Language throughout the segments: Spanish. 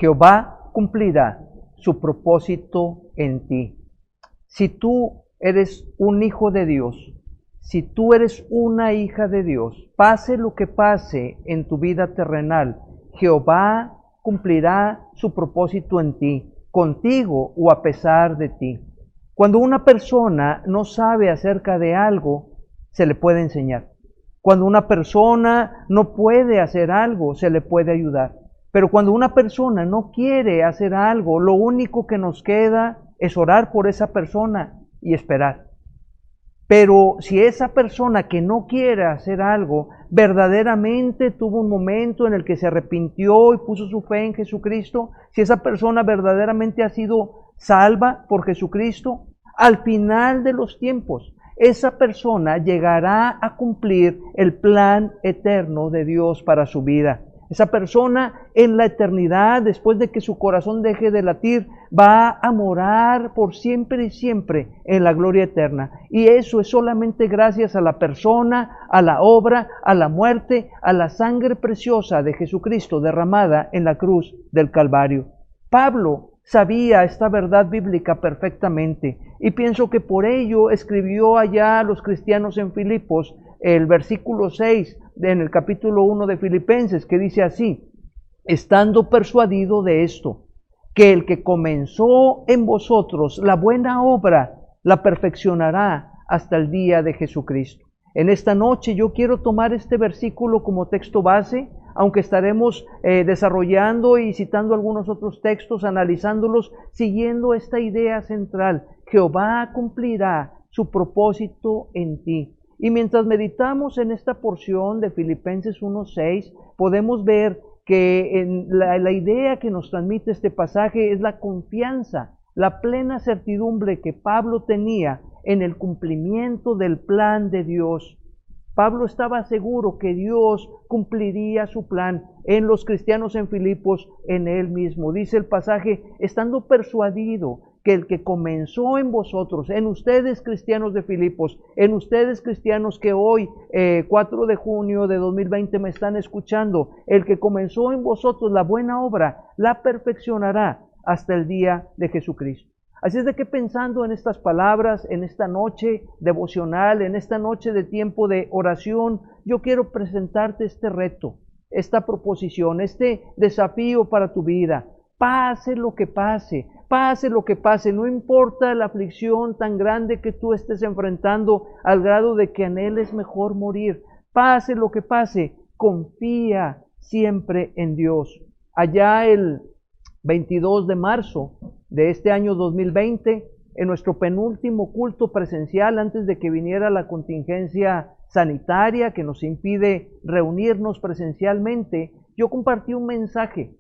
Jehová cumplirá su propósito en ti. Si tú eres un hijo de Dios, si tú eres una hija de Dios, pase lo que pase en tu vida terrenal, Jehová cumplirá su propósito en ti, contigo o a pesar de ti. Cuando una persona no sabe acerca de algo, se le puede enseñar. Cuando una persona no puede hacer algo, se le puede ayudar. Pero cuando una persona no quiere hacer algo, lo único que nos queda es orar por esa persona y esperar. Pero si esa persona que no quiere hacer algo, verdaderamente tuvo un momento en el que se arrepintió y puso su fe en Jesucristo, si esa persona verdaderamente ha sido salva por Jesucristo, al final de los tiempos, esa persona llegará a cumplir el plan eterno de Dios para su vida. Esa persona en la eternidad, después de que su corazón deje de latir, va a morar por siempre y siempre en la gloria eterna. Y eso es solamente gracias a la persona, a la obra, a la muerte, a la sangre preciosa de Jesucristo derramada en la cruz del Calvario. Pablo sabía esta verdad bíblica perfectamente y pienso que por ello escribió allá a los cristianos en Filipos el versículo 6 en el capítulo 1 de Filipenses, que dice así: estando persuadido de esto, que el que comenzó en vosotros la buena obra, la perfeccionará hasta el día de Jesucristo. En esta noche yo quiero tomar este versículo como texto base, aunque estaremos desarrollando y citando algunos otros textos, analizándolos, siguiendo esta idea central: Jehová cumplirá su propósito en ti. Y mientras meditamos en esta porción de Filipenses 1:6, podemos ver que la idea que nos transmite este pasaje es la confianza, la plena certidumbre que Pablo tenía en el cumplimiento del plan de Dios. Pablo estaba seguro que Dios cumpliría su plan en los cristianos en Filipos, en él mismo. Dice el pasaje: estando persuadido que el que comenzó en vosotros, en ustedes cristianos de Filipos, en ustedes cristianos que hoy, 4 de junio de 2020 me están escuchando, el que comenzó en vosotros la buena obra, la perfeccionará hasta el día de Jesucristo. Así es de que pensando en estas palabras, en esta noche devocional, en esta noche de tiempo de oración, yo quiero presentarte este reto, esta proposición, este desafío para tu vida. Pase lo que pase, pase lo que pase, no importa la aflicción tan grande que tú estés enfrentando al grado de que anheles mejor morir. Pase lo que pase, confía siempre en Dios. Allá el 22 de marzo de este año 2020, en nuestro penúltimo culto presencial antes de que viniera la contingencia sanitaria que nos impide reunirnos presencialmente, yo compartí un mensaje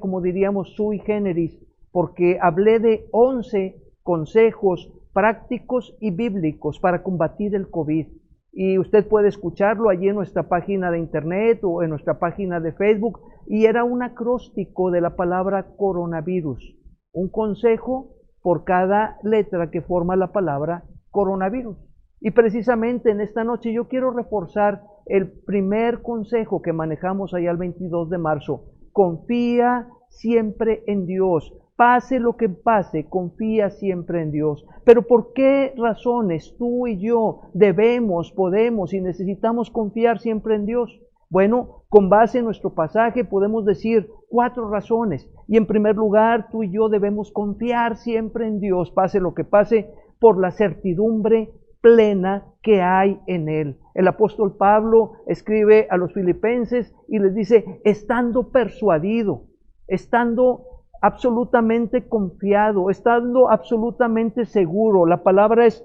como diríamos sui generis, porque hablé de 11 consejos prácticos y bíblicos para combatir el COVID. Y usted puede escucharlo allí en nuestra página de internet o en nuestra página de Facebook, y era un acróstico de la palabra coronavirus, un consejo por cada letra que forma la palabra coronavirus. Y precisamente en esta noche yo quiero reforzar el primer consejo que manejamos allá el 22 de marzo. Confía siempre en Dios. Pase lo que pase, confía siempre en Dios. Pero ¿por qué razones tú y yo debemos, podemos y necesitamos confiar siempre en Dios? Bueno, con base en nuestro pasaje podemos decir 4 razones. Y en primer lugar, tú y yo debemos confiar siempre en Dios, pase lo que pase, por la certidumbre plena que hay en Él. El apóstol Pablo escribe a los filipenses y les dice: estando persuadido, estando absolutamente confiado, estando absolutamente seguro. La palabra es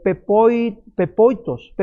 pepoitos,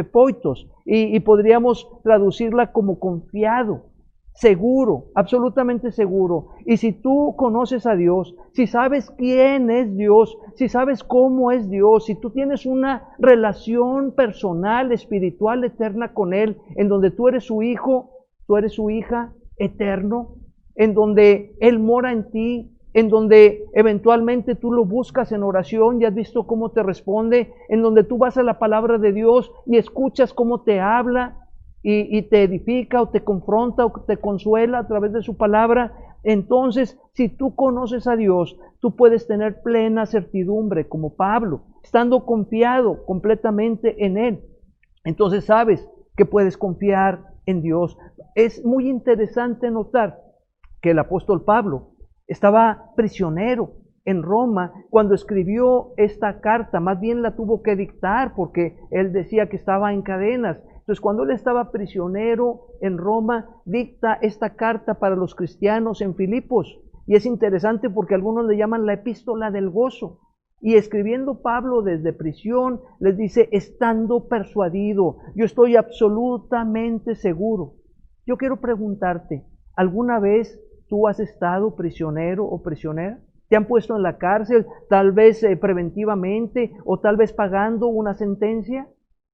y podríamos traducirla como confiado, seguro, absolutamente seguro. Y si tú conoces a Dios, si sabes quién es Dios, si sabes cómo es Dios, si tú tienes una relación personal, espiritual, eterna con Él, en donde tú eres su hijo, tú eres su hija eterno, en donde Él mora en ti, en donde eventualmente tú lo buscas en oración y has visto cómo te responde, en donde tú vas a la palabra de Dios y escuchas cómo te habla y te edifica o te confronta o te consuela a través de su palabra. Entonces, si tú conoces a Dios, tú puedes tener plena certidumbre, como Pablo, estando confiado completamente en Él. Entonces sabes que puedes confiar en Dios. Es muy interesante notar que el apóstol Pablo estaba prisionero en Roma cuando escribió esta carta. Más bien la tuvo que dictar porque él decía que estaba en cadenas. Entonces, cuando él estaba prisionero en Roma, dicta esta carta para los cristianos en Filipos. Y es interesante porque algunos le llaman la epístola del gozo. Y escribiendo Pablo desde prisión, les dice, estando persuadido, yo estoy absolutamente seguro. Yo quiero preguntarte, ¿alguna vez tú has estado prisionero o prisionera? ¿Te han puesto en la cárcel, tal vez preventivamente o tal vez pagando una sentencia?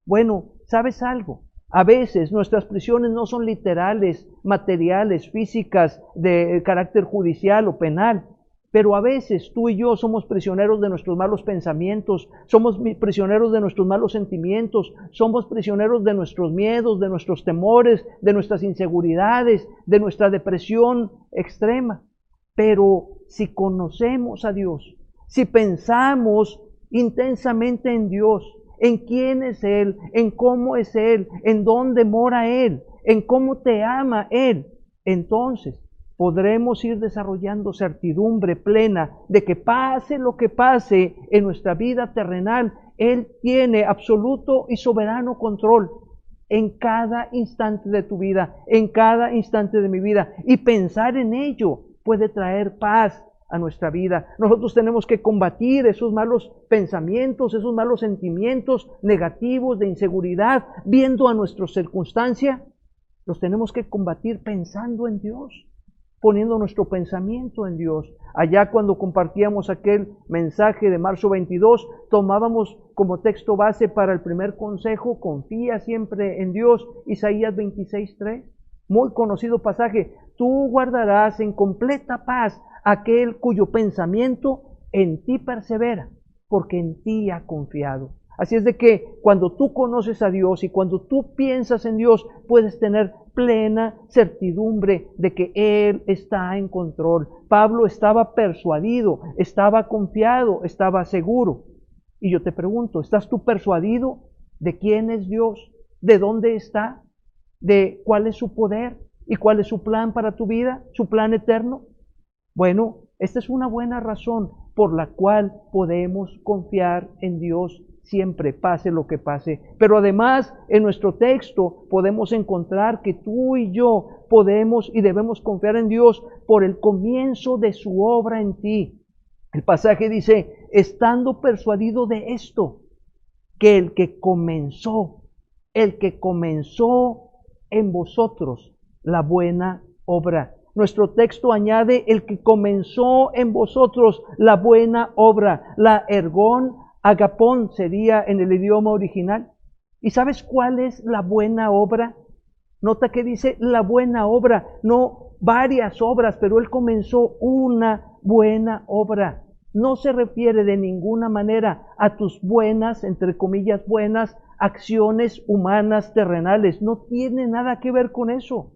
Bueno, ¿sabes algo? A veces nuestras prisiones no son literales, materiales, físicas, de carácter judicial o penal, pero a veces tú y yo somos prisioneros de nuestros malos pensamientos, somos prisioneros de nuestros malos sentimientos, somos prisioneros de nuestros miedos, de nuestros temores, de nuestras inseguridades, de nuestra depresión extrema. Pero si conocemos a Dios, si pensamos intensamente en Dios, en quién es Él, en cómo es Él, en dónde mora Él, en cómo te ama Él, entonces podremos ir desarrollando certidumbre plena de que pase lo que pase en nuestra vida terrenal, Él tiene absoluto y soberano control en cada instante de tu vida, en cada instante de mi vida. Y pensar en ello puede traer paz a nuestra vida. Nosotros tenemos que combatir esos malos pensamientos, esos malos sentimientos negativos de inseguridad, viendo a nuestra circunstancia. Los tenemos que combatir pensando en Dios, poniendo nuestro pensamiento en Dios. Allá cuando compartíamos aquel mensaje de marzo 22, tomábamos como texto base para el primer consejo, confía siempre en Dios, Isaías 26:3. Muy conocido pasaje, tú guardarás en completa paz aquel cuyo pensamiento en ti persevera, porque en ti ha confiado. Así es de que cuando tú conoces a Dios y cuando tú piensas en Dios, puedes tener plena certidumbre de que Él está en control. Pablo estaba persuadido, estaba confiado, estaba seguro. Y yo te pregunto, ¿estás tú persuadido de quién es Dios? ¿De dónde está? ¿De cuál es su poder? ¿Y cuál es su plan para tu vida? ¿Su plan eterno? Bueno, esta es una buena razón por la cual podemos confiar en Dios siempre, pase lo que pase. Pero además, en nuestro texto podemos encontrar que tú y yo podemos y debemos confiar en Dios por el comienzo de su obra en ti. El pasaje dice, estando persuadido de esto, que el que comenzó en vosotros la buena obra. Nuestro texto añade el que comenzó en vosotros la buena obra. La ergón agapón sería en el idioma original. ¿Y sabes cuál es la buena obra? Nota que dice la buena obra, no varias obras, pero Él comenzó una buena obra. No se refiere de ninguna manera a tus buenas, entre comillas buenas, acciones humanas terrenales. No tiene nada que ver con eso.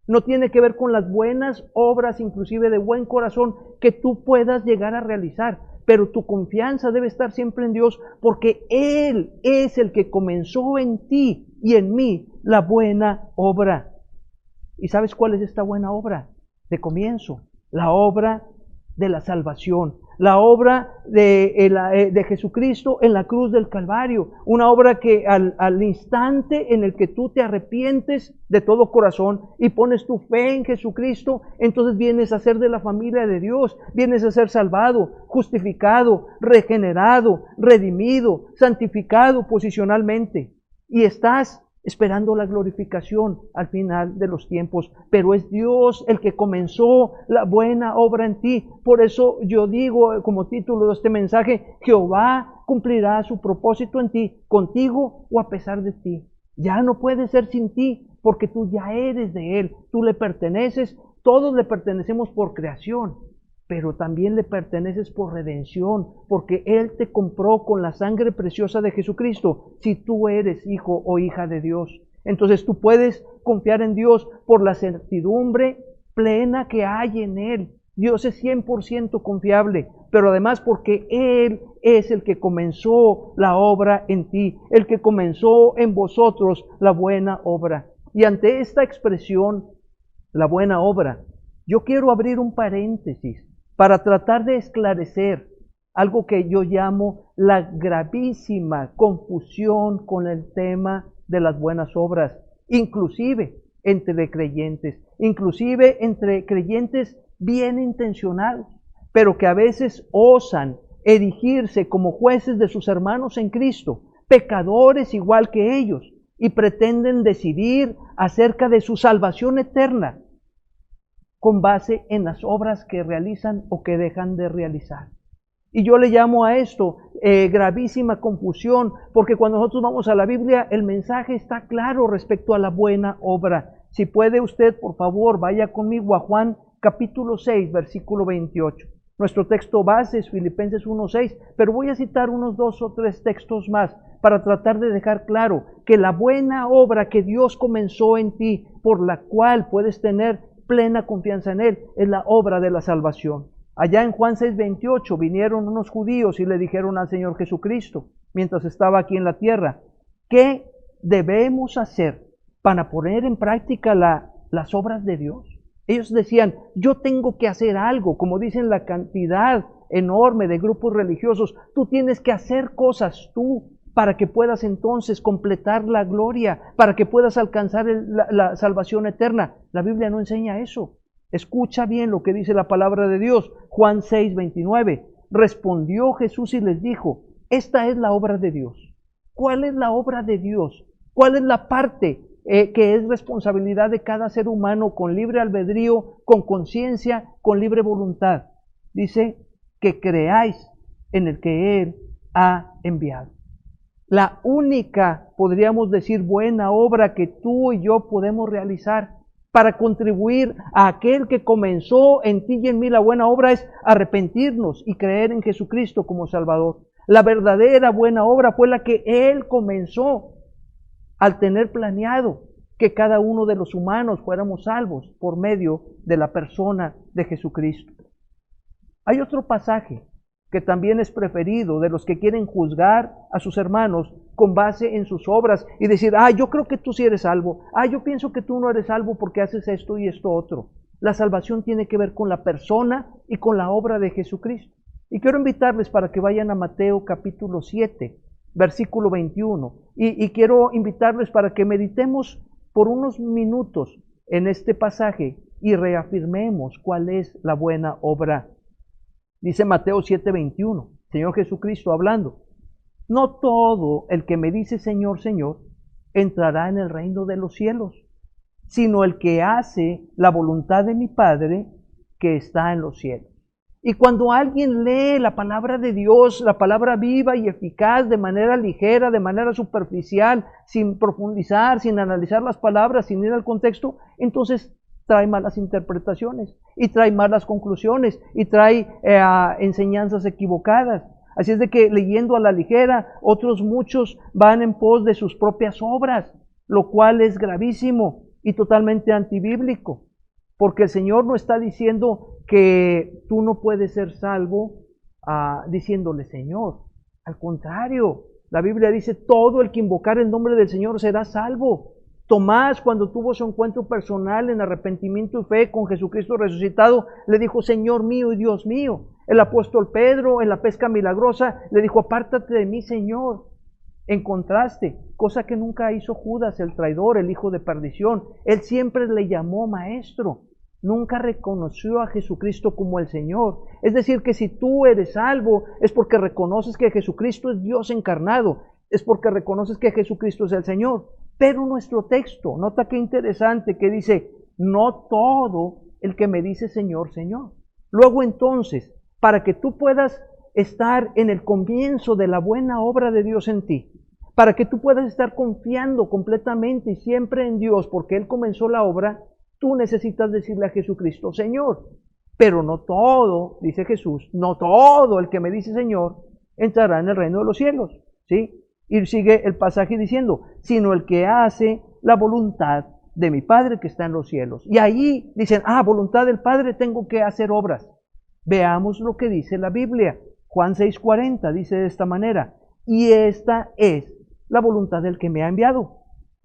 No tiene que ver con las buenas obras, inclusive de buen corazón, que tú puedas llegar a realizar. Pero tu confianza debe estar siempre en Dios, porque Él es el que comenzó en ti y en mí la buena obra. ¿Y sabes cuál es esta buena obra? De comienzo, la obra de la salvación, la obra de Jesucristo en la cruz del Calvario, una obra que al instante en el que tú te arrepientes de todo corazón y pones tu fe en Jesucristo, entonces vienes a ser de la familia de Dios, vienes a ser salvado, justificado, regenerado, redimido, santificado posicionalmente, y estás esperando la glorificación al final de los tiempos. Pero es Dios el que comenzó la buena obra en ti. Por eso yo digo como título de este mensaje, Jehová cumplirá su propósito en ti, contigo o a pesar de ti. Ya no puede ser sin ti, porque tú ya eres de Él, tú le perteneces, todos le pertenecemos por creación, pero también le perteneces por redención, porque Él te compró con la sangre preciosa de Jesucristo, si tú eres hijo o hija de Dios. Entonces tú puedes confiar en Dios por la certidumbre plena que hay en Él. Dios es 100% confiable, pero además porque Él es el que comenzó la obra en ti, el que comenzó en vosotros la buena obra. Y ante esta expresión, la buena obra, yo quiero abrir un paréntesis para tratar de esclarecer algo que yo llamo la gravísima confusión con el tema de las buenas obras, inclusive entre creyentes bien intencionados, pero que a veces osan erigirse como jueces de sus hermanos en Cristo, pecadores igual que ellos, y pretenden decidir acerca de su salvación eterna con base en las obras que realizan o que dejan de realizar. Y yo le llamo a esto gravísima confusión, porque cuando nosotros vamos a la Biblia, el mensaje está claro respecto a la buena obra. Si puede usted, por favor, vaya conmigo a Juan capítulo 6, versículo 28. Nuestro texto base es Filipenses 1:6, pero voy a citar unos 2 o 3 textos más para tratar de dejar claro que la buena obra que Dios comenzó en ti, por la cual puedes tener plena confianza en Él, es la obra de la salvación. Allá en Juan 6:28 vinieron unos judíos y le dijeron al Señor Jesucristo, mientras estaba aquí en la tierra, ¿qué debemos hacer para poner en práctica las obras de Dios? Ellos decían, yo tengo que hacer algo, como dicen la cantidad enorme de grupos religiosos, tú tienes que hacer cosas tú para que puedas entonces completar la gloria, para que puedas alcanzar la salvación eterna. La Biblia no enseña eso. Escucha bien lo que dice la palabra de Dios. Juan 6:29. Respondió Jesús y les dijo, esta es la obra de Dios. ¿Cuál es la obra de Dios? ¿Cuál es la parte que es responsabilidad de cada ser humano con libre albedrío, con conciencia, con libre voluntad? Dice que creáis en el que Él ha enviado. La única, podríamos decir, buena obra que tú y yo podemos realizar para contribuir a aquel que comenzó en ti y en mí la buena obra es arrepentirnos y creer en Jesucristo como Salvador. La verdadera buena obra fue la que Él comenzó al tener planeado que cada uno de los humanos fuéramos salvos por medio de la persona de Jesucristo. Hay otro pasaje que también es preferido de los que quieren juzgar a sus hermanos con base en sus obras y decir, yo creo que tú sí eres salvo, yo pienso que tú no eres salvo porque haces esto y esto otro. La salvación tiene que ver con la persona y con la obra de Jesucristo. Y quiero invitarles para que vayan a Mateo capítulo 7, versículo 21, y quiero invitarles para que meditemos por unos minutos en este pasaje y reafirmemos cuál es la buena obra. Dice Mateo 7:21, Señor Jesucristo hablando, no todo el que me dice Señor, Señor, entrará en el reino de los cielos, sino el que hace la voluntad de mi Padre que está en los cielos. Y cuando alguien lee la palabra de Dios, la palabra viva y eficaz, de manera ligera, de manera superficial, sin profundizar, sin analizar las palabras, sin ir al contexto, entonces trae malas interpretaciones y trae malas conclusiones y trae enseñanzas equivocadas. Así es de que leyendo a la ligera, otros muchos van en pos de sus propias obras, lo cual es gravísimo y totalmente antibíblico, porque el Señor no está diciendo que tú no puedes ser salvo diciéndole Señor. Al contrario, la Biblia dice, todo el que invocar el nombre del Señor será salvo. Tomás, cuando tuvo su encuentro personal en arrepentimiento y fe con Jesucristo resucitado, le dijo, Señor mío y Dios mío. El apóstol Pedro, en la pesca milagrosa, le dijo, apártate de mí, Señor. En contraste, cosa que nunca hizo Judas, el traidor, el hijo de perdición. Él siempre le llamó maestro. Nunca reconoció a Jesucristo como el Señor. Es decir, que si tú eres salvo, es porque reconoces que Jesucristo es Dios encarnado. Es porque reconoces que Jesucristo es el Señor. Pero nuestro texto, nota qué interesante, que dice, no todo el que me dice Señor, Señor. Luego entonces, para que tú puedas estar en el comienzo de la buena obra de Dios en ti, para que tú puedas estar confiando completamente y siempre en Dios, porque Él comenzó la obra, tú necesitas decirle a Jesucristo, Señor. Pero no todo, dice Jesús, no todo el que me dice Señor entrará en el reino de los cielos, ¿sí? Y sigue el pasaje diciendo, sino el que hace la voluntad de mi Padre que está en los cielos. Y ahí dicen, voluntad del Padre, tengo que hacer obras. Veamos lo que dice la Biblia. Juan 6:40 dice de esta manera, y esta es la voluntad del que me ha enviado.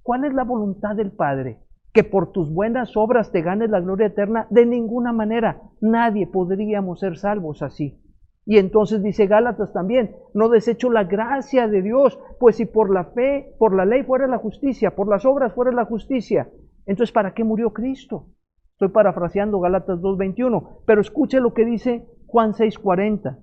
¿Cuál es la voluntad del Padre? Que por tus buenas obras te ganes la gloria eterna. De ninguna manera, nadie podríamos ser salvos así. Y entonces dice Gálatas también, no desecho la gracia de Dios, pues si por la fe, por la ley fuera la justicia, por las obras fuera la justicia, entonces ¿para qué murió Cristo? Estoy parafraseando Gálatas 2:21, pero escuche lo que dice Juan 6:40.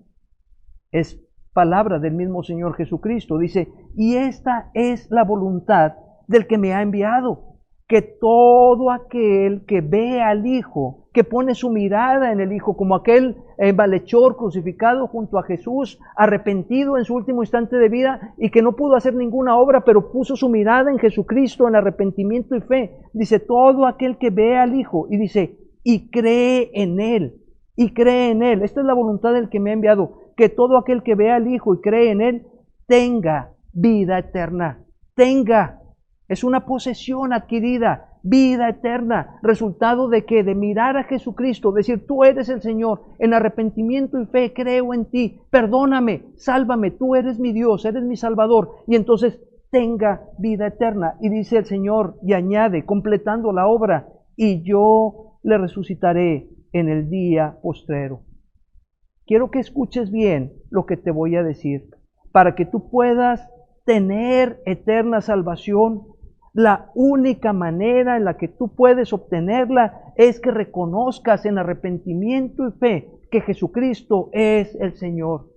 Es palabra del mismo Señor Jesucristo. Dice, y esta es la voluntad del que me ha enviado, que todo aquel que ve al Hijo, que pone su mirada en el Hijo, como aquel malhechor crucificado junto a Jesús, arrepentido en su último instante de vida y que no pudo hacer ninguna obra, pero puso su mirada en Jesucristo, en arrepentimiento y fe. Dice, todo aquel que ve al Hijo, y dice, y cree en Él, y cree en Él. Esta es la voluntad del que me ha enviado, que todo aquel que ve al Hijo y cree en Él, tenga vida eterna. Tenga. Es una posesión adquirida, vida eterna, resultado de que de mirar a Jesucristo, decir, tú eres el Señor, en arrepentimiento y fe creo en ti, perdóname, sálvame, tú eres mi Dios, eres mi Salvador, y entonces tenga vida eterna. Y dice el Señor, y añade, completando la obra, y yo le resucitaré en el día postrero. Quiero que escuches bien lo que te voy a decir, para que tú puedas tener eterna salvación. La única manera en la que tú puedes obtenerla es que reconozcas en arrepentimiento y fe que Jesucristo es el Señor.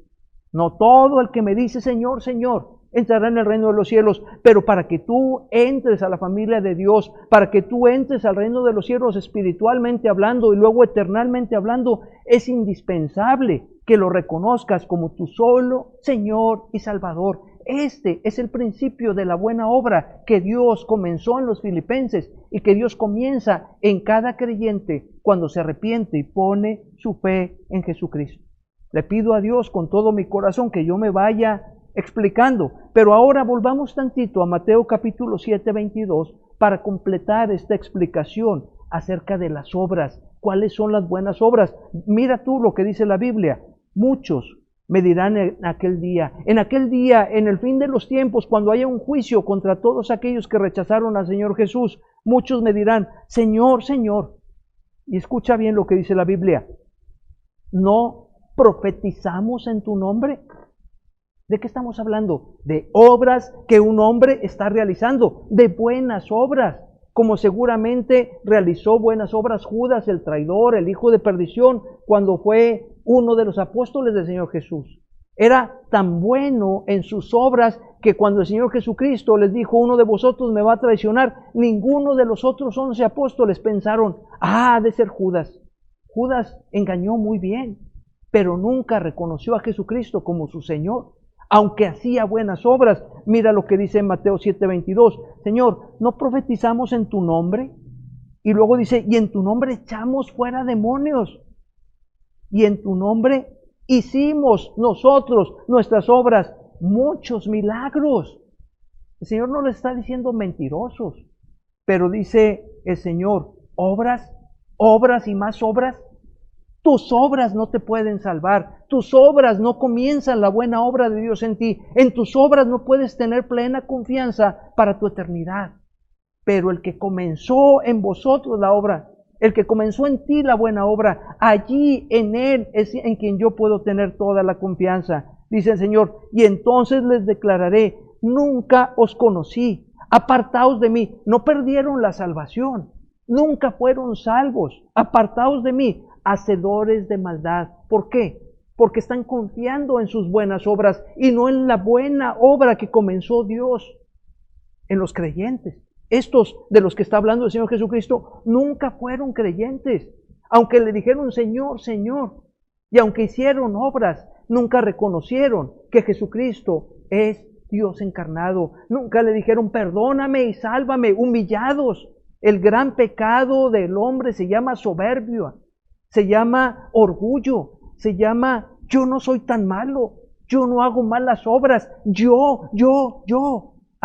No todo el que me dice Señor, Señor, entrará en el reino de los cielos, pero para que tú entres a la familia de Dios, para que tú entres al reino de los cielos espiritualmente hablando y luego eternamente hablando, es indispensable que lo reconozcas como tu solo Señor y Salvador. Este es el principio de la buena obra que Dios comenzó en los filipenses y que Dios comienza en cada creyente cuando se arrepiente y pone su fe en Jesucristo. Le pido a Dios con todo mi corazón que yo me vaya explicando, pero ahora volvamos tantito a Mateo capítulo 7:22 para completar esta explicación acerca de las obras. ¿Cuáles son las buenas obras? Mira tú lo que dice la Biblia. Muchos me dirán en aquel día, en el fin de los tiempos, cuando haya un juicio contra todos aquellos que rechazaron al Señor Jesús, muchos me dirán, Señor, Señor. Y escucha bien lo que dice la Biblia. ¿No profetizamos en tu nombre? ¿De qué estamos hablando? De obras que un hombre está realizando, de buenas obras, como seguramente realizó buenas obras Judas, el traidor, el hijo de perdición, cuando fue uno de los apóstoles del Señor Jesús. Era tan bueno en sus obras que cuando el Señor Jesucristo les dijo, uno de vosotros me va a traicionar, ninguno de los otros 11 apóstoles pensaron, ha de ser Judas. Judas engañó muy bien, pero nunca reconoció a Jesucristo como su Señor, aunque hacía buenas obras. Mira lo que dice en Mateo 7:22, Señor, ¿no profetizamos en tu nombre? Y luego dice, y en tu nombre echamos fuera demonios. Y en tu nombre hicimos nosotros, nuestras obras, muchos milagros. El Señor no les está diciendo mentirosos, pero dice el Señor, obras y más obras. Tus obras no te pueden salvar, tus obras no comienzan la buena obra de Dios en ti, en tus obras no puedes tener plena confianza para tu eternidad. Pero el que comenzó en vosotros la obra, el que comenzó en ti la buena obra, allí en Él es en quien yo puedo tener toda la confianza. Dice el Señor, y entonces les declararé, nunca os conocí, apartaos de mí. No perdieron la salvación, nunca fueron salvos, apartaos de mí, hacedores de maldad. ¿Por qué? Porque están confiando en sus buenas obras y no en la buena obra que comenzó Dios en los creyentes. Estos de los que está hablando el Señor Jesucristo nunca fueron creyentes, aunque le dijeron Señor, Señor, y aunque hicieron obras, nunca reconocieron que Jesucristo es Dios encarnado. Nunca le dijeron perdóname y sálvame, humillados. El gran pecado del hombre se llama soberbia, se llama orgullo, se llama yo no soy tan malo, yo no hago malas obras, yo.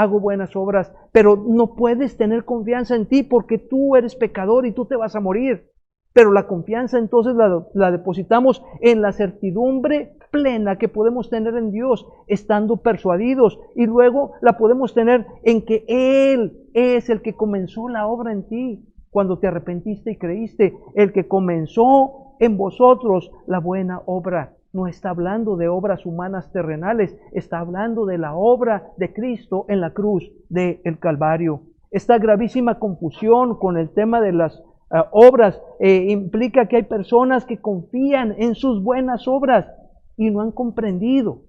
hago buenas obras, pero no puedes tener confianza en ti porque tú eres pecador y tú te vas a morir. Pero la confianza entonces la depositamos en la certidumbre plena que podemos tener en Dios, estando persuadidos, y luego la podemos tener en que Él es el que comenzó la obra en ti, cuando te arrepentiste y creíste, el que comenzó en vosotros la buena obra. No está hablando de obras humanas terrenales, está hablando de la obra de Cristo en la cruz del Calvario. Esta gravísima confusión con el tema de las obras implica que hay personas que confían en sus buenas obras y no han comprendido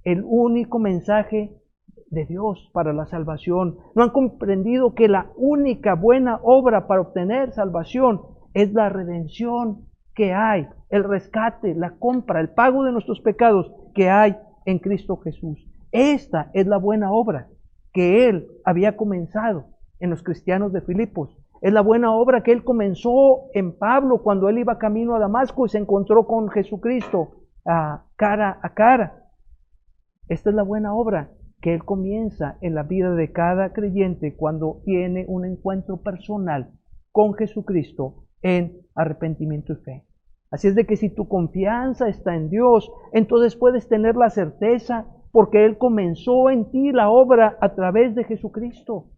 el único mensaje de Dios para la salvación. No han comprendido que la única buena obra para obtener salvación es la redención que hay, el rescate, la compra, el pago de nuestros pecados que hay en Cristo Jesús. Esta es la buena obra que Él había comenzado en los cristianos de Filipos. Es la buena obra que Él comenzó en Pablo cuando él iba camino a Damasco y se encontró con Jesucristo cara a cara. Esta es la buena obra que Él comienza en la vida de cada creyente cuando tiene un encuentro personal con Jesucristo en arrepentimiento y fe. Así es de que si tu confianza está en Dios, entonces puedes tener la certeza porque Él comenzó en ti la obra a través de Jesucristo.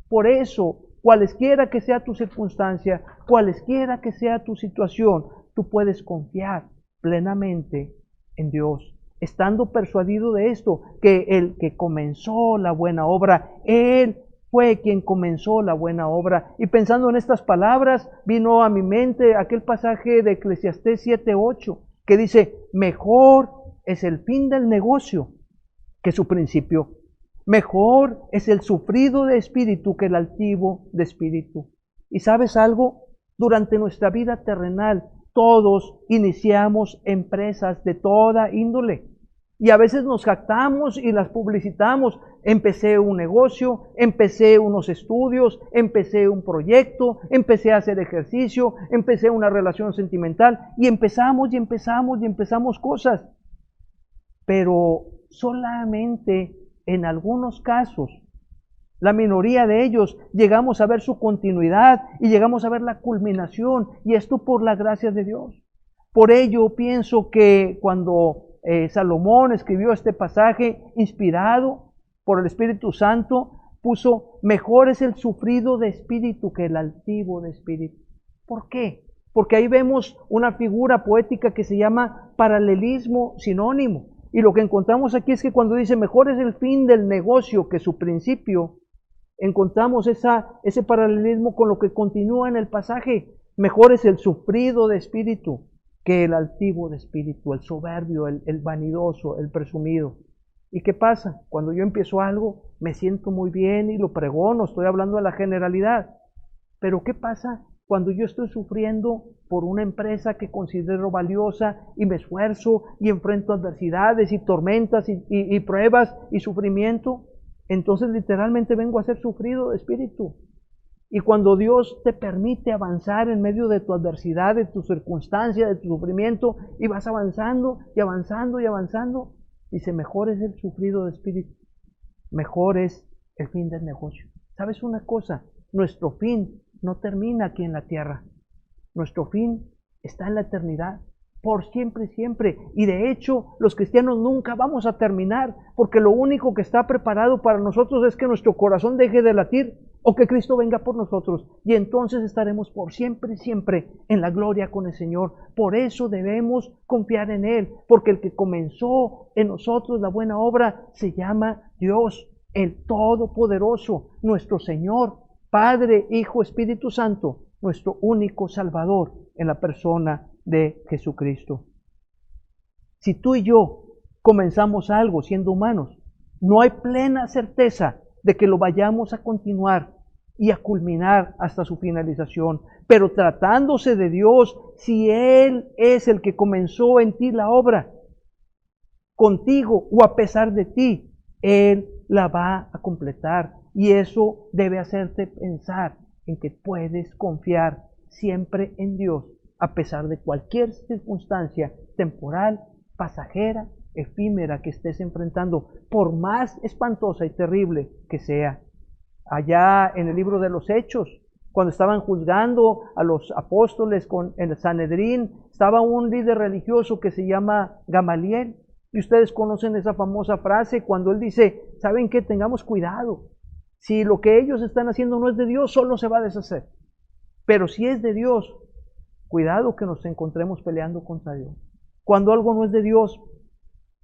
Por eso, cualesquiera que sea tu circunstancia, cualesquiera que sea tu situación, tú puedes confiar plenamente en Dios, estando persuadido de esto, que el que comenzó la buena obra, Él fue quien comenzó la buena obra. Y pensando en estas palabras, vino a mi mente aquel pasaje de Eclesiastés 7:8, que dice, mejor es el fin del negocio que su principio. Mejor es el sufrido de espíritu que el altivo de espíritu. ¿Y sabes algo? Durante nuestra vida terrenal, todos iniciamos empresas de toda índole. Y a veces nos jactamos y las publicitamos. Empecé un negocio, empecé unos estudios, empecé un proyecto, empecé a hacer ejercicio, empecé una relación sentimental y empezamos cosas. Pero solamente en algunos casos, la minoría de ellos, llegamos a ver su continuidad y llegamos a ver la culminación, y esto por la gracia de Dios. Por ello pienso que cuando Salomón escribió este pasaje inspirado por el Espíritu Santo, puso, mejor es el sufrido de espíritu que el altivo de espíritu. ¿Por qué? Porque ahí vemos una figura poética que se llama paralelismo sinónimo. Y lo que encontramos aquí es que cuando dice mejor es el fin del negocio que su principio, encontramos ese paralelismo con lo que continúa en el pasaje. Mejor es el sufrido de espíritu que el altivo de espíritu, el soberbio, el vanidoso, el presumido. ¿Y qué pasa? Cuando yo empiezo algo, me siento muy bien y lo pregono, estoy hablando de la generalidad. Pero ¿qué pasa cuando yo estoy sufriendo por una empresa que considero valiosa y me esfuerzo y enfrento adversidades y tormentas y pruebas y sufrimiento? Entonces literalmente vengo a ser sufrido de espíritu. Y cuando Dios te permite avanzar en medio de tu adversidad, de tu circunstancia, de tu sufrimiento, y vas avanzando y avanzando y avanzando, dice, mejor es el sufrido de espíritu, mejor es el fin del negocio. ¿Sabes una cosa? Nuestro fin no termina aquí en la tierra. Nuestro fin está en la eternidad, por siempre y siempre. Y de hecho, los cristianos nunca vamos a terminar, porque lo único que está preparado para nosotros es que nuestro corazón deje de latir o que Cristo venga por nosotros. Y entonces estaremos por siempre y siempre en la gloria con el Señor. Por eso debemos confiar en Él, porque el que comenzó en nosotros la buena obra se llama Dios, el Todopoderoso, nuestro Señor, Padre, Hijo, Espíritu Santo, nuestro único Salvador en la persona de Jesucristo. Si tú y yo comenzamos algo siendo humanos, no hay plena certeza de que lo vayamos a continuar y a culminar hasta su finalización. Pero tratándose de Dios, si Él es el que comenzó en ti la obra, contigo o a pesar de ti, Él la va a completar. Y eso debe hacerte pensar en que puedes confiar siempre en Dios, a pesar de cualquier circunstancia temporal, pasajera efímera que estés enfrentando, por más espantosa y terrible que sea. Allá en el libro de los Hechos, cuando estaban juzgando a los apóstoles con el Sanedrín, estaba un líder religioso que se llama Gamaliel. Y ustedes conocen esa famosa frase cuando él dice, ¿saben qué? Tengamos cuidado. Si lo que ellos están haciendo no es de Dios, solo se va a deshacer. Pero si es de Dios, cuidado que nos encontremos peleando contra Dios. Cuando algo no es de Dios,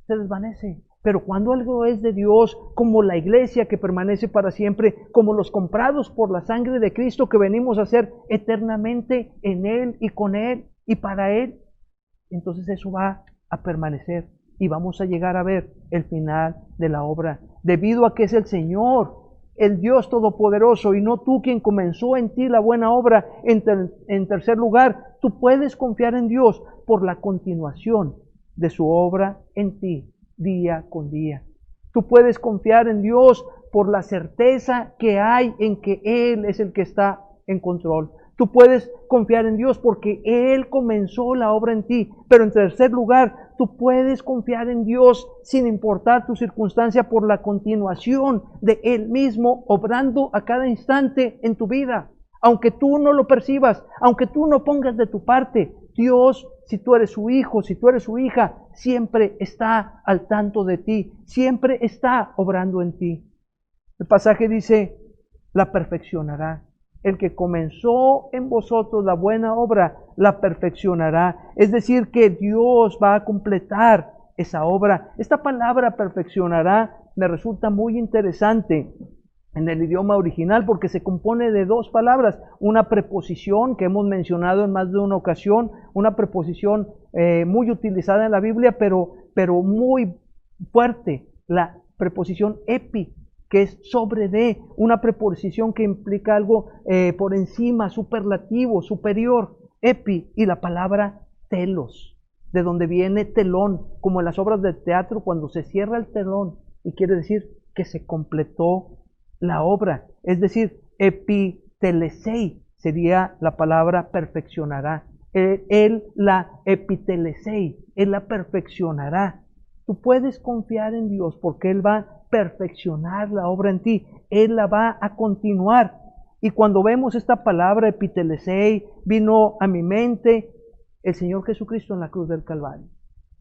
se desvanece. Pero cuando algo es de Dios, como la iglesia que permanece para siempre, como los comprados por la sangre de Cristo que venimos a ser eternamente en Él y con Él y para Él, entonces eso va a permanecer y vamos a llegar a ver el final de la obra, debido a que es el Señor, el Dios Todopoderoso, y no tú quien comenzó en ti la buena obra. En tercer lugar, tú puedes confiar en Dios por la continuación de su obra en ti, día con día. Tú puedes confiar en Dios por la certeza que hay en que Él es el que está en control. Tú puedes confiar en Dios porque Él comenzó la obra en ti. Pero en tercer lugar, tú puedes confiar en Dios sin importar tu circunstancia por la continuación de Él mismo obrando a cada instante en tu vida. Aunque tú no lo percibas, aunque tú no pongas de tu parte, Dios, si tú eres su hijo, si tú eres su hija, siempre está al tanto de ti, siempre está obrando en ti. El pasaje dice, la perfeccionará. El que comenzó en vosotros la buena obra, la perfeccionará. Es decir, que Dios va a completar esa obra. Esta palabra perfeccionará me resulta muy interesante en el idioma original porque se compone de dos palabras. Una preposición que hemos mencionado en más de una ocasión, una preposición muy utilizada en la Biblia, pero muy fuerte, la preposición epi, que es sobre de, una preposición que implica algo por encima, superlativo, superior, epi, y la palabra telos, de donde viene telón, como en las obras de teatro cuando se cierra el telón, y quiere decir que se completó la obra, es decir, epitelesei sería la palabra perfeccionará. Él la epitelesei, Él la perfeccionará. Tú puedes confiar en Dios porque Él va a perfeccionar la obra en ti. Él la va a continuar. Y cuando vemos esta palabra epitelesei, vino a mi mente el Señor Jesucristo en la cruz del Calvario.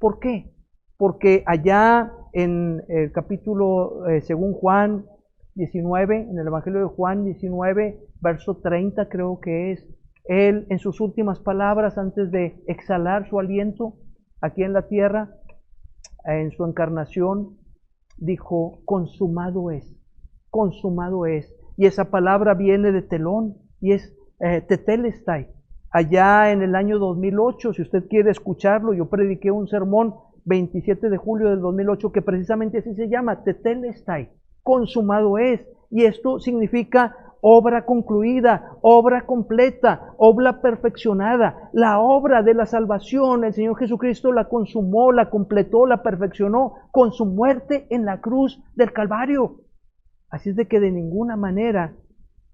¿Por qué? Porque allá en el capítulo, según Juan 19, en el Evangelio de Juan 19, verso 30 creo que es, Él en sus últimas palabras antes de exhalar su aliento aquí en la tierra, en su encarnación, dijo, consumado es, consumado es. Y esa palabra viene de telón y es tetelestai. Allá en el año 2008, si usted quiere escucharlo, yo prediqué un sermón 27 de julio del 2008 que precisamente así se llama, tetelestai, consumado es. Y esto significa obra concluida, obra completa, obra perfeccionada. La obra de la salvación, el Señor Jesucristo la consumó, la completó, la perfeccionó con su muerte en la cruz del Calvario. Así es de que de ninguna manera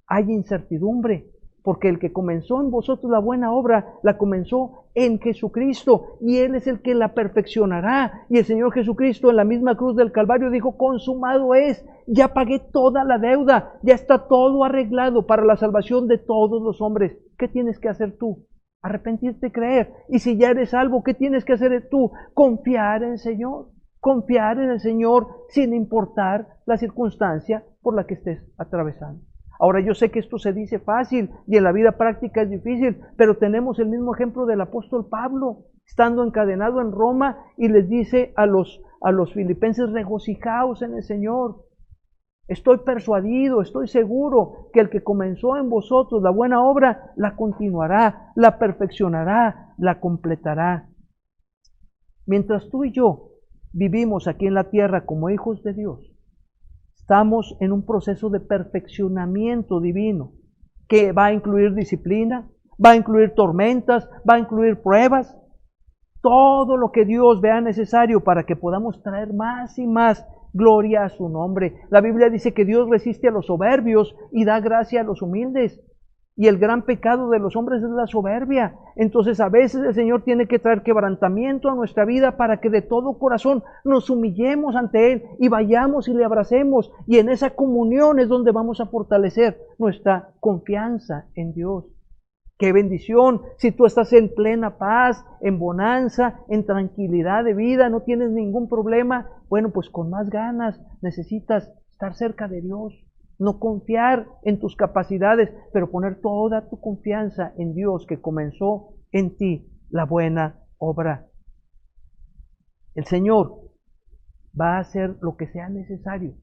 hay incertidumbre, porque el que comenzó en vosotros la buena obra, la comenzó en Jesucristo, y Él es el que la perfeccionará. Y el Señor Jesucristo en la misma cruz del Calvario dijo, consumado es, ya pagué toda la deuda, ya está todo arreglado para la salvación de todos los hombres. ¿Qué tienes que hacer tú? Arrepentirte, creer. Y si ya eres salvo, ¿qué tienes que hacer tú? Confiar en el Señor. Confiar en el Señor sin importar la circunstancia por la que estés atravesando. Ahora yo sé que esto se dice fácil y en la vida práctica es difícil, pero tenemos el mismo ejemplo del apóstol Pablo, estando encadenado en Roma y les dice a los filipenses, regocijaos en el Señor. Estoy persuadido, estoy seguro que el que comenzó en vosotros la buena obra, la continuará, la perfeccionará, la completará. Mientras tú y yo vivimos aquí en la tierra como hijos de Dios, estamos en un proceso de perfeccionamiento divino que va a incluir disciplina, va a incluir tormentas, va a incluir pruebas, todo lo que Dios vea necesario para que podamos traer más y más gloria a su nombre. La Biblia dice que Dios resiste a los soberbios y da gracia a los humildes. Y el gran pecado de los hombres es la soberbia. Entonces a veces el Señor tiene que traer quebrantamiento a nuestra vida para que de todo corazón nos humillemos ante Él y vayamos y le abracemos. Y en esa comunión es donde vamos a fortalecer nuestra confianza en Dios. ¡Qué bendición! Si tú estás en plena paz, en bonanza, en tranquilidad de vida, no tienes ningún problema, bueno, pues con más ganas necesitas estar cerca de Dios. No confiar en tus capacidades, pero poner toda tu confianza en Dios que comenzó en ti la buena obra. El Señor va a hacer lo que sea necesario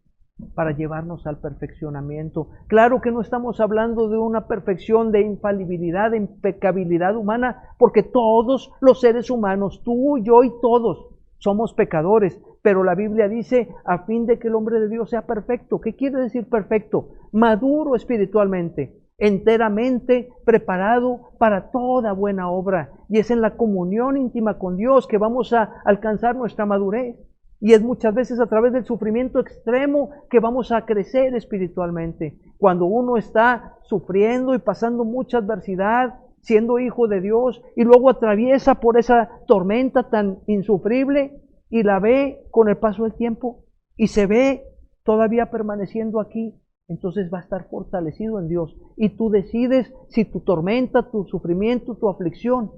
para llevarnos al perfeccionamiento. Claro que no estamos hablando de una perfección de infalibilidad, de impecabilidad humana, porque todos los seres humanos, tú, yo y todos, somos pecadores, pero la Biblia dice a fin de que el hombre de Dios sea perfecto. ¿Qué quiere decir perfecto? Maduro espiritualmente, enteramente preparado para toda buena obra. Y es en la comunión íntima con Dios que vamos a alcanzar nuestra madurez. Y es muchas veces a través del sufrimiento extremo que vamos a crecer espiritualmente. Cuando uno está sufriendo y pasando mucha adversidad, siendo hijo de Dios, y luego atraviesa por esa tormenta tan insufrible y la ve con el paso del tiempo y se ve todavía permaneciendo aquí, entonces va a estar fortalecido en Dios. Y tú decides si tu tormenta, tu sufrimiento, tu aflicción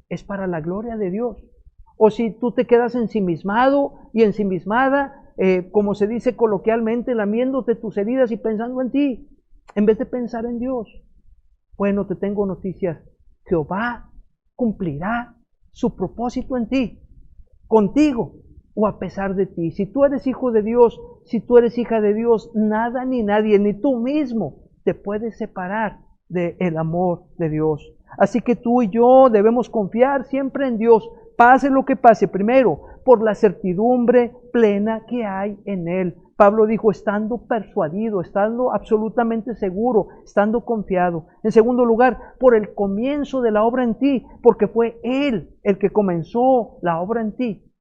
es para la gloria de Dios, o si tú te quedas ensimismado y ensimismada, como se dice coloquialmente, lamiéndote tus heridas y pensando en ti, en vez de pensar en Dios. Bueno, te tengo noticias. Jehová cumplirá su propósito en ti, contigo o a pesar de ti. Si tú eres hijo de Dios, si tú eres hija de Dios, nada ni nadie, ni tú mismo, te puedes separar del amor de Dios. Así que tú y yo debemos confiar siempre en Dios, pase lo que pase, primero, por la certidumbre plena que hay en Él. Pablo dijo, estando persuadido, estando absolutamente seguro, estando confiado. En segundo lugar, por el comienzo de la obra en ti, porque fue Él el que comenzó la obra en ti,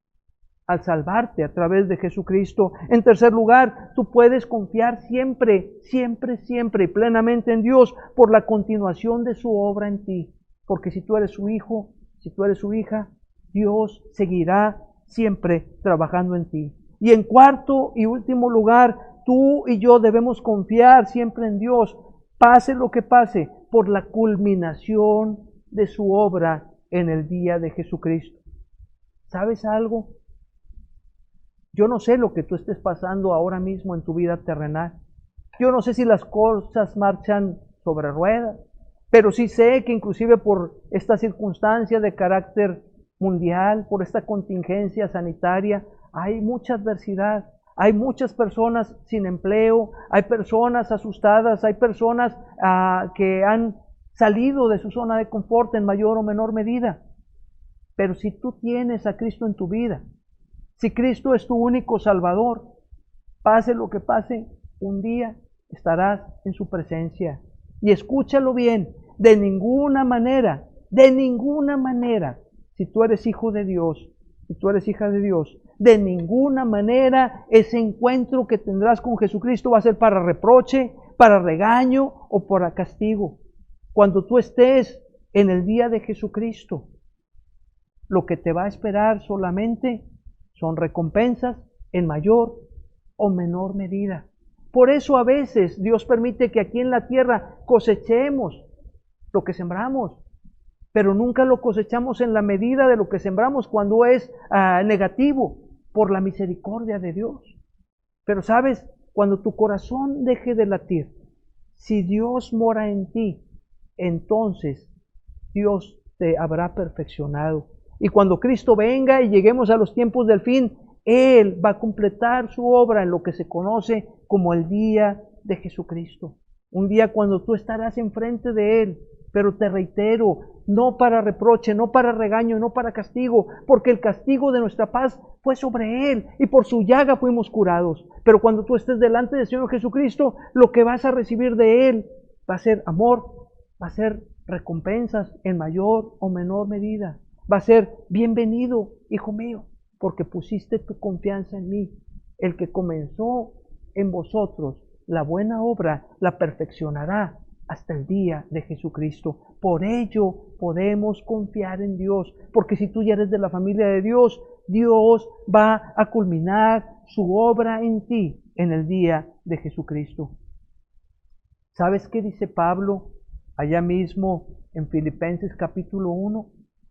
al salvarte a través de Jesucristo. En tercer lugar, tú puedes confiar siempre, siempre, siempre y plenamente en Dios por la continuación de su obra en ti. Porque si tú eres su hijo, si tú eres su hija, Dios seguirá siempre trabajando en ti. Y en cuarto y último lugar, tú y yo debemos confiar siempre en Dios, pase lo que pase, por la culminación de su obra en el día de Jesucristo. ¿Sabes algo? Yo no sé lo que tú estés pasando ahora mismo en tu vida terrenal. Yo no sé si las cosas marchan sobre ruedas, pero sí sé que inclusive por esta circunstancia de carácter mundial, por esta contingencia sanitaria, hay mucha adversidad, hay muchas personas sin empleo, hay personas asustadas, hay personas que han salido de su zona de confort en mayor o menor medida. Pero si tú tienes a Cristo en tu vida, si Cristo es tu único Salvador, pase lo que pase, un día estarás en su presencia. Y escúchalo bien, de ninguna manera, si tú eres hijo de Dios, si tú eres hija de Dios, de ninguna manera ese encuentro que tendrás con Jesucristo va a ser para reproche, para regaño o para castigo. Cuando tú estés en el día de Jesucristo, lo que te va a esperar solamente son recompensas en mayor o menor medida. Por eso a veces Dios permite que aquí en la tierra cosechemos lo que sembramos, pero nunca lo cosechamos en la medida de lo que sembramos cuando es negativo, por la misericordia de Dios. Pero sabes, cuando tu corazón deje de latir, si Dios mora en ti, entonces Dios te habrá perfeccionado. Y cuando Cristo venga y lleguemos a los tiempos del fin, Él va a completar su obra en lo que se conoce como el día de Jesucristo. Un día cuando tú estarás enfrente de Él, pero te reitero, no para reproche, no para regaño, no para castigo, porque el castigo de nuestra paz fue sobre Él y por su llaga fuimos curados. Pero cuando tú estés delante del Señor Jesucristo, lo que vas a recibir de Él va a ser amor, va a ser recompensas en mayor o menor medida. Va a ser bienvenido, hijo mío, porque pusiste tu confianza en mí. El que comenzó en vosotros la buena obra la perfeccionará hasta el día de Jesucristo. Por ello podemos confiar en Dios, porque si tú ya eres de la familia de Dios, Dios va a culminar su obra en ti en el día de Jesucristo. ¿Sabes qué dice Pablo allá mismo en Filipenses capítulo 1?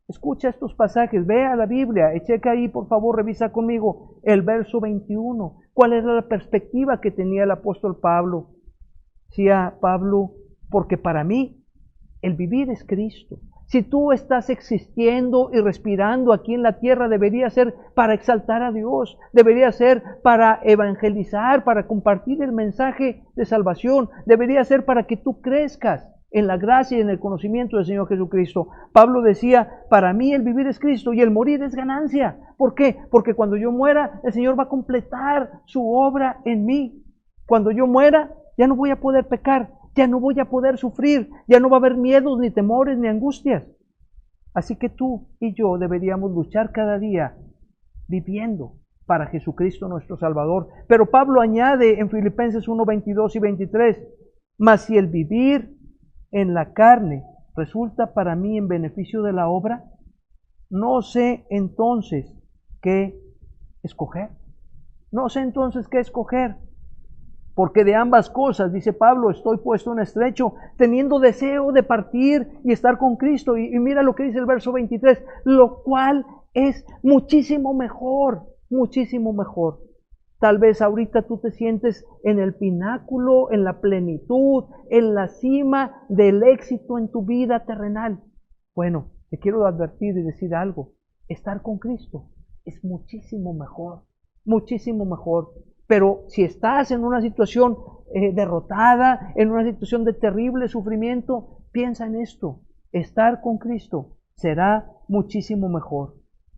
Escucha estos pasajes, ve a la Biblia, checa ahí, por favor, revisa conmigo el verso 21. ¿Cuál era la perspectiva que tenía el apóstol Pablo? Decía Pablo, porque para mí el vivir es Cristo. Si tú estás existiendo y respirando aquí en la tierra, debería ser para exaltar a Dios, debería ser para evangelizar, para compartir el mensaje de salvación, debería ser para que tú crezcas en la gracia y en el conocimiento del Señor Jesucristo. Pablo decía, para mí el vivir es Cristo y el morir es ganancia. ¿Por qué? Porque cuando yo muera, el Señor va a completar su obra en mí. Cuando yo muera, ya no voy a poder pecar, ya no voy a poder sufrir, ya no va a haber miedos, ni temores, ni angustias. Así que tú y yo deberíamos luchar cada día viviendo para Jesucristo nuestro Salvador. Pero Pablo añade en Filipenses 1, 22 y 23, mas si el vivir en la carne resulta para mí en beneficio de la obra, no sé entonces qué escoger. No sé entonces qué escoger. Porque de ambas cosas, dice Pablo, estoy puesto en estrecho, teniendo deseo de partir y estar con Cristo. Y mira lo que dice el verso 23, lo cual es muchísimo mejor, muchísimo mejor. Tal vez ahorita tú te sientes en el pináculo, en la plenitud, en la cima del éxito en tu vida terrenal. Bueno, te quiero advertir y decir algo. Estar con Cristo es muchísimo mejor, muchísimo mejor. Pero si estás en una situación derrotada, en una situación de terrible sufrimiento, piensa en esto. Estar con Cristo será muchísimo mejor.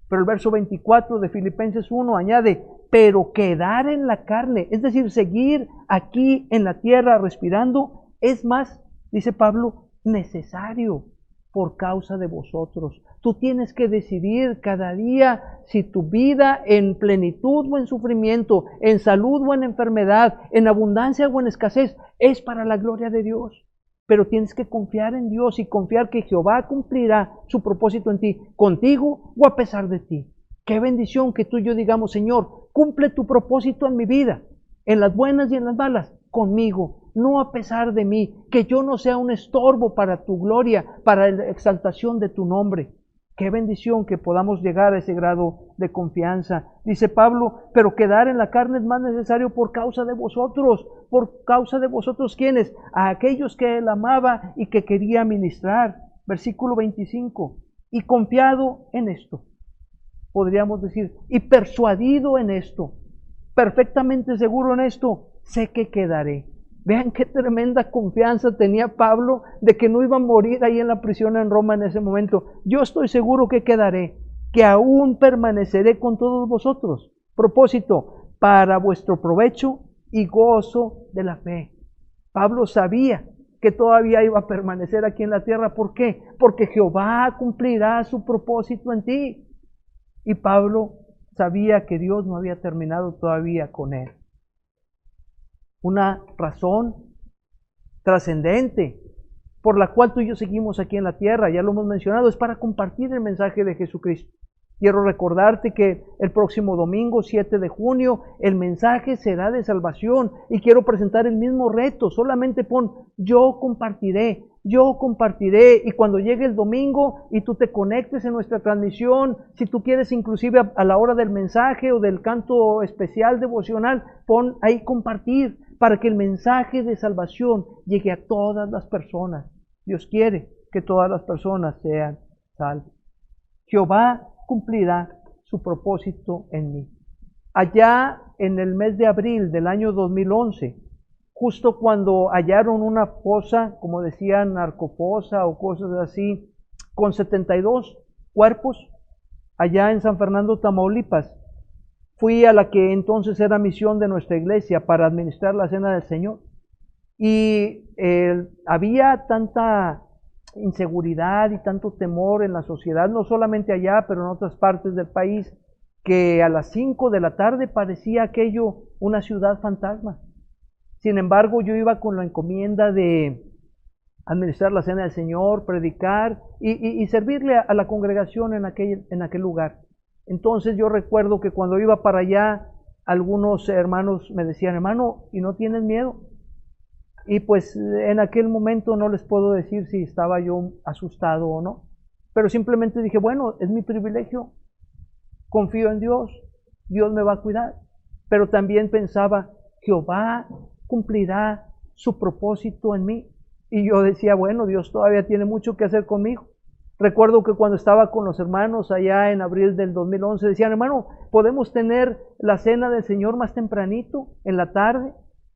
Pero el verso 24 de Filipenses 1 añade, pero quedar en la carne, es decir, seguir aquí en la tierra respirando, es más, dice Pablo, necesario por causa de vosotros. Tú tienes que decidir cada día si tu vida en plenitud o en sufrimiento, en salud o en enfermedad, en abundancia o en escasez, es para la gloria de Dios. Pero tienes que confiar en Dios y confiar que Jehová cumplirá su propósito en ti, contigo o a pesar de ti. Qué bendición que tú y yo digamos, Señor, cumple tu propósito en mi vida, en las buenas y en las malas, conmigo, no a pesar de mí, que yo no sea un estorbo para tu gloria, para la exaltación de tu nombre. Qué bendición que podamos llegar a ese grado de confianza. Dice Pablo, pero quedar en la carne es más necesario por causa de vosotros. ¿Por causa de vosotros quiénes? A aquellos que él amaba y que quería ministrar. Versículo 25. Y confiado en esto, podríamos decir, y persuadido en esto, perfectamente seguro en esto, sé que quedaré. Vean qué tremenda confianza tenía Pablo de que no iba a morir ahí en la prisión en Roma en ese momento. Yo estoy seguro que quedaré, que aún permaneceré con todos vosotros. Propósito, para vuestro provecho y gozo de la fe. Pablo sabía que todavía iba a permanecer aquí en la tierra. ¿Por qué? Porque Jehová cumplirá su propósito en ti. Y Pablo sabía que Dios no había terminado todavía con él. Una razón trascendente por la cual tú y yo seguimos aquí en la tierra, ya lo hemos mencionado, es para compartir el mensaje de Jesucristo. Quiero recordarte que el próximo domingo, 7 de junio, el mensaje será de salvación y quiero presentar el mismo reto. Solamente pon, yo compartiré, y cuando llegue el domingo y tú te conectes en nuestra transmisión, si tú quieres inclusive a la hora del mensaje o del canto especial devocional, pon ahí compartir para que el mensaje de salvación llegue a todas las personas. Dios quiere que todas las personas sean salvas. Jehová cumplirá su propósito en mí. Allá en el mes de abril del año 2011, justo cuando hallaron una fosa, como decían, narcofosa o cosas así, con 72 cuerpos, allá en San Fernando, Tamaulipas, fui a la que entonces era misión de nuestra iglesia para administrar la cena del Señor. Y había tanta inseguridad y tanto temor en la sociedad, no solamente allá, pero en otras partes del país, que a las 5 de la tarde parecía aquello una ciudad fantasma. Sin embargo, yo iba con la encomienda de administrar la cena del Señor, predicar y servirle a la congregación en aquel lugar. Entonces yo recuerdo que cuando iba para allá, algunos hermanos me decían, hermano, ¿y no tienes miedo? Y pues en aquel momento no les puedo decir si estaba yo asustado o no, pero simplemente dije, bueno, es mi privilegio, confío en Dios, Dios me va a cuidar. Pero también pensaba, Jehová cumplirá su propósito en mí. Y yo decía, bueno, Dios todavía tiene mucho que hacer conmigo. Recuerdo que cuando estaba con los hermanos allá en abril del 2011, decían, hermano, ¿podemos tener la cena del Señor más tempranito, en la tarde?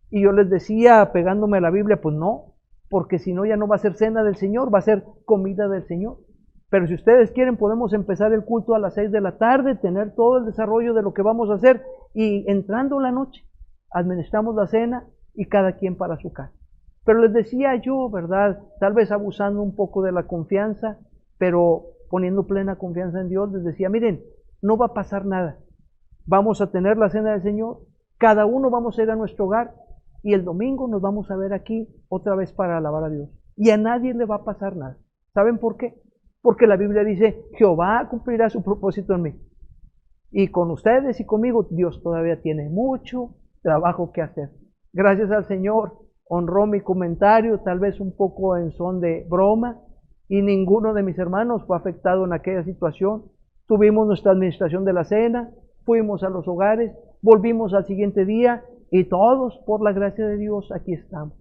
Y yo les decía, pegándome a la Biblia, pues no, porque si no ya no va a ser cena del Señor, va a ser comida del Señor. Pero si ustedes quieren, podemos empezar el culto a las 6 de la tarde, tener todo el desarrollo de lo que vamos a hacer, y entrando la noche, administramos la cena y cada quien para su casa. Pero les decía yo, ¿verdad? Tal vez abusando un poco de la confianza, pero poniendo plena confianza en Dios, les decía, miren, no va a pasar nada. Vamos a tener la cena del Señor, cada uno vamos a ir a nuestro hogar, y el domingo nos vamos a ver aquí otra vez para alabar a Dios. Y a nadie le va a pasar nada. ¿Saben por qué? Porque la Biblia dice, Jehová cumplirá su propósito en mí. Y con ustedes y conmigo, Dios todavía tiene mucho trabajo que hacer. Gracias al Señor, honró mi comentario, tal vez un poco en son de broma, y ninguno de mis hermanos fue afectado en aquella situación. Tuvimos nuestra administración de la cena, fuimos a los hogares, volvimos al siguiente día, y todos, por la gracia de Dios, aquí estamos.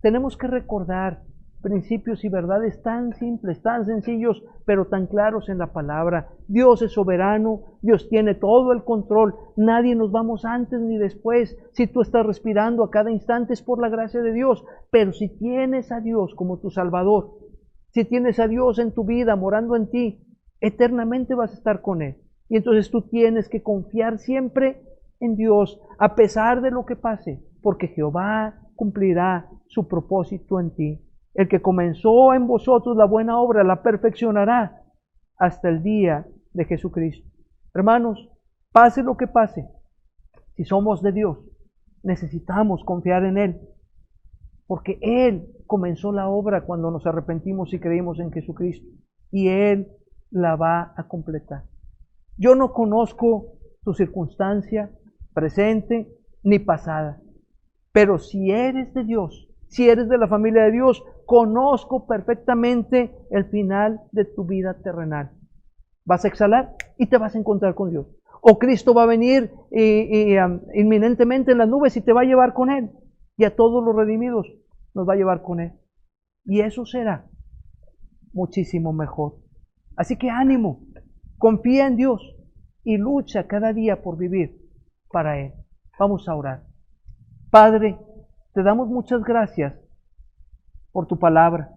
Tenemos que recordar principios y verdades tan simples, tan sencillos, pero tan claros en la palabra. Dios es soberano, Dios tiene todo el control, nadie nos vamos antes ni después. Si tú estás respirando a cada instante es por la gracia de Dios, pero si tienes a Dios como tu Salvador, si tienes a Dios en tu vida, morando en ti, eternamente vas a estar con Él. Y entonces tú tienes que confiar siempre en Dios, a pesar de lo que pase, porque Jehová cumplirá su propósito en ti. El que comenzó en vosotros la buena obra, la perfeccionará hasta el día de Jesucristo. Hermanos, pase lo que pase, si somos de Dios, necesitamos confiar en Él, porque Él comenzó la obra cuando nos arrepentimos y creímos en Jesucristo, y Él la va a completar. Yo no conozco tu circunstancia presente ni pasada, pero si eres de Dios, si eres de la familia de Dios, conozco perfectamente el final de tu vida terrenal. Vas a exhalar y te vas a encontrar con Dios. O Cristo va a venir inminentemente en las nubes y te va a llevar con Él. Y a todos los redimidos nos va a llevar con Él. Y eso será muchísimo mejor. Así que ánimo, confía en Dios y lucha cada día por vivir para Él. Vamos a orar. Padre, te damos muchas gracias por tu palabra.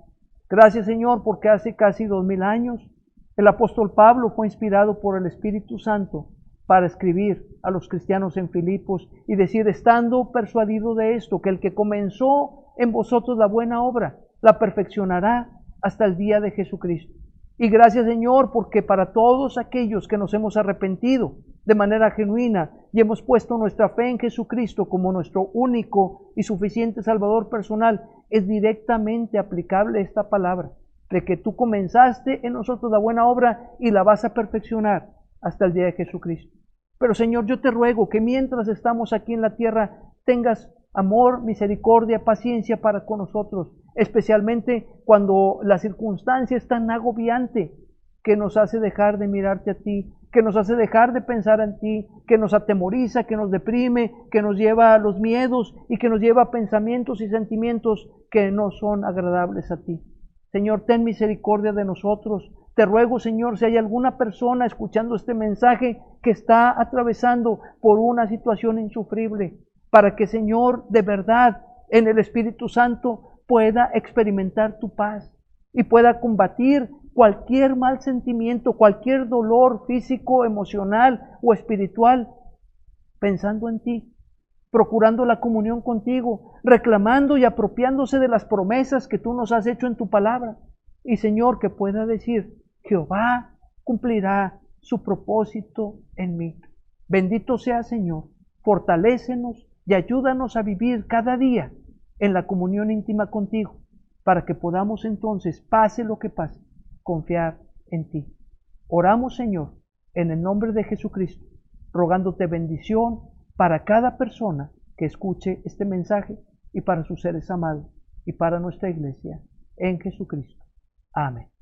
Gracias, Señor, porque hace casi 2000 años el apóstol Pablo fue inspirado por el Espíritu Santo para escribir a los cristianos en Filipos y decir, estando persuadido de esto, que el que comenzó en vosotros la buena obra, la perfeccionará hasta el día de Jesucristo. Y gracias, Señor, porque para todos aquellos que nos hemos arrepentido de manera genuina y hemos puesto nuestra fe en Jesucristo como nuestro único y suficiente Salvador personal, es directamente aplicable esta palabra, de que tú comenzaste en nosotros la buena obra y la vas a perfeccionar hasta el día de Jesucristo. Pero, Señor, yo te ruego que mientras estamos aquí en la tierra, tengas amor, misericordia, paciencia para con nosotros, especialmente cuando la circunstancia es tan agobiante que nos hace dejar de mirarte a ti, que nos hace dejar de pensar en ti, que nos atemoriza, que nos deprime, que nos lleva a los miedos y que nos lleva a pensamientos y sentimientos que no son agradables a ti. Señor, ten misericordia de nosotros. Te ruego, Señor, si hay alguna persona escuchando este mensaje que está atravesando por una situación insufrible, para que, Señor, de verdad, en el Espíritu Santo pueda experimentar tu paz y pueda combatir cualquier mal sentimiento, cualquier dolor físico, emocional o espiritual, pensando en ti, procurando la comunión contigo, reclamando y apropiándose de las promesas que tú nos has hecho en tu palabra. Y, Señor, que pueda decir, Jehová cumplirá su propósito en mí. Bendito sea, Señor, fortalécenos y ayúdanos a vivir cada día en la comunión íntima contigo. para que podamos entonces, pase lo que pase, confiar en ti. Oramos, Señor, en el nombre de Jesucristo, rogándote bendición para cada persona que escuche este mensaje y para sus seres amados y para nuestra iglesia, en Jesucristo. Amén.